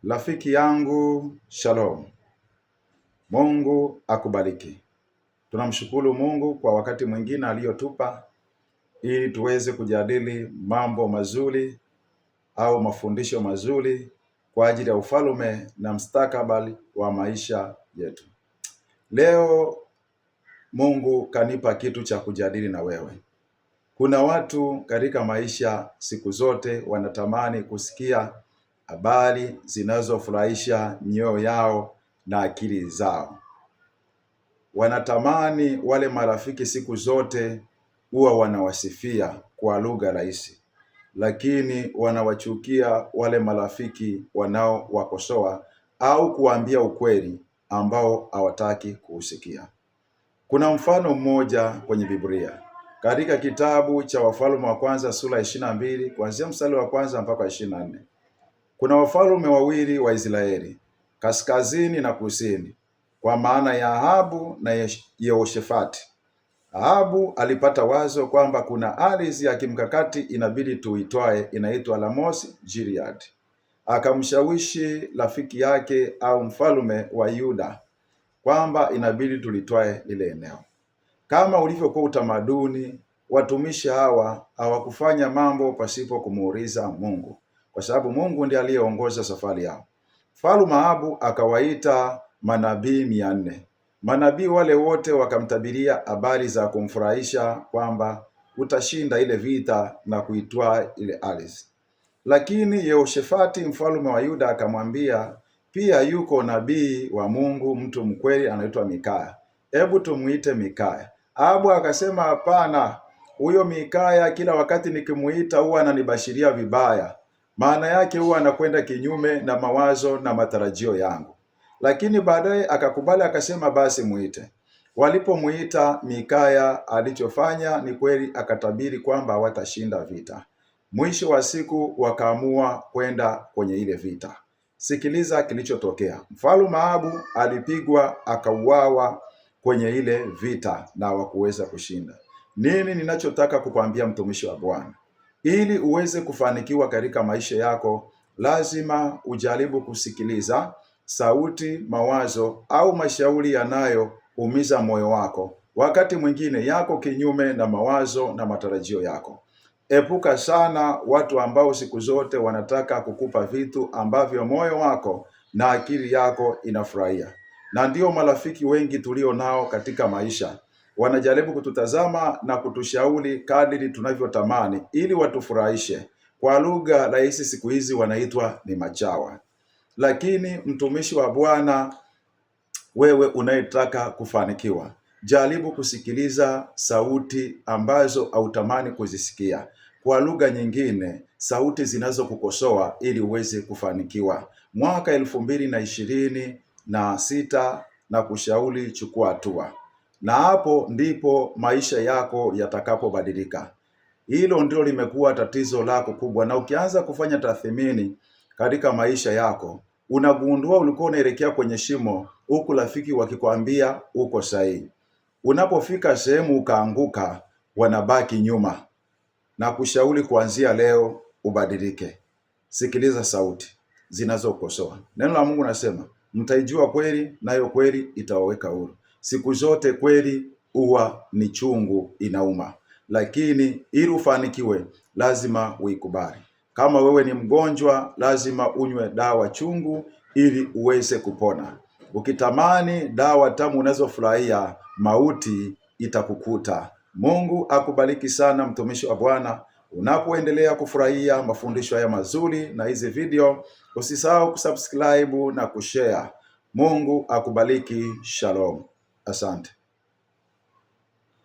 Rafiki yangu, shalom. Mungu akubariki. Tunamshukuru Mungu kwa wakati mwingine aliyotupa ili tuweze kujadili mambo mazuri au mafundisho mazuri kwa ajili ya ufalme na mustakabali wa maisha yetu. Leo Mungu kanipa kitu cha kujadili na wewe. Kuna watu katika maisha siku zote wanatamani kusikia habari zinazofurahisha mioyo yao na akili zao. Wanatamani wale marafiki siku zote huwa wanawasifia kwa lugha rahisi, lakini wanawachukia wale marafiki wanaowakosoa au kuambia ukweli ambao hawataki kuusikia. Kuna mfano mmoja kwenye Biblia katika kitabu cha Wafalme wa kwanza sura 22 kuanzia mstari wa kwanza mpaka 24. Kuna wafalme wawili wa Israeli, kaskazini na kusini, kwa maana ya Ahabu na Yehoshafati. Ahabu alipata wazo kwamba kuna ardhi ya kimkakati inabidi tuitwae, inaitwa Ramoth Gilead. Akamshawishi rafiki yake au mfalme wa Yuda kwamba inabidi tulitwae lile eneo. Kama ulivyokuwa utamaduni, watumishi hawa hawakufanya mambo pasipo kumuuliza Mungu, kwa sababu Mungu ndiye aliyeongoza safari yao. Mfalme Ahabu akawaita manabii 400. Manabii wale wote wakamtabiria habari za kumfurahisha kwamba utashinda ile vita na kuitwaa ile ardhi. Lakini Yehoshafati mfalme wa Yuda akamwambia, pia yuko nabii wa Mungu, mtu mkweli anaitwa Mikaya. Hebu tumuite Mikaya. Ahabu akasema, hapana, huyo Mikaya kila wakati nikimuita huwa ananibashiria vibaya. Maana yake huwa anakwenda kinyume na mawazo na matarajio yangu. Lakini baadaye akakubali, akasema basi muite. Walipomuita Mikaya, alichofanya ni kweli, akatabiri kwamba watashinda vita. Mwisho wa siku wakaamua kwenda kwenye ile vita. Sikiliza kilichotokea. Mfalme Ahabu alipigwa akauawa kwenye ile vita na hawakuweza kushinda. Nini ninachotaka kukwambia mtumishi wa Bwana? Ili uweze kufanikiwa katika maisha yako, lazima ujaribu kusikiliza sauti, mawazo au mashauri yanayoumiza moyo wako, wakati mwingine yako kinyume na mawazo na matarajio yako. Epuka sana watu ambao siku zote wanataka kukupa vitu ambavyo moyo wako na akili yako inafurahia. Na ndio marafiki wengi tulio nao katika maisha wanajaribu kututazama na kutushauri kadiri tunavyotamani ili watufurahishe. Kwa lugha rahisi siku hizi wanaitwa ni machawa. Lakini mtumishi wa Bwana, wewe unayetaka kufanikiwa, jaribu kusikiliza sauti ambazo hautamani kuzisikia. Kwa lugha nyingine, sauti zinazokukosoa ili uweze kufanikiwa. Mwaka 2026 na kushauri chukua hatua. Na hapo ndipo maisha yako yatakapobadilika. Hilo ndio limekuwa tatizo lako kubwa, na ukianza kufanya tathmini katika maisha yako, unagundua ulikuwa unaelekea kwenye shimo, huku rafiki wakikwambia uko sahihi. Unapofika sehemu ukaanguka, wanabaki nyuma. Na kushauri kuanzia leo ubadilike. Sikiliza sauti zinazokosoa. Neno la Mungu nasema, mtaijua kweli nayo kweli itawaweka huru. Siku zote kweli huwa ni chungu, inauma. Lakini ili ufanikiwe lazima uikubali. Kama wewe ni mgonjwa, lazima unywe dawa chungu ili uweze kupona. Ukitamani dawa tamu unazofurahia, mauti itakukuta. Mungu akubariki sana mtumishi wa Bwana. Unapoendelea kufurahia mafundisho haya mazuri na hizi video, usisahau kusubscribe na kushare. Mungu akubariki. Shalom. Asante.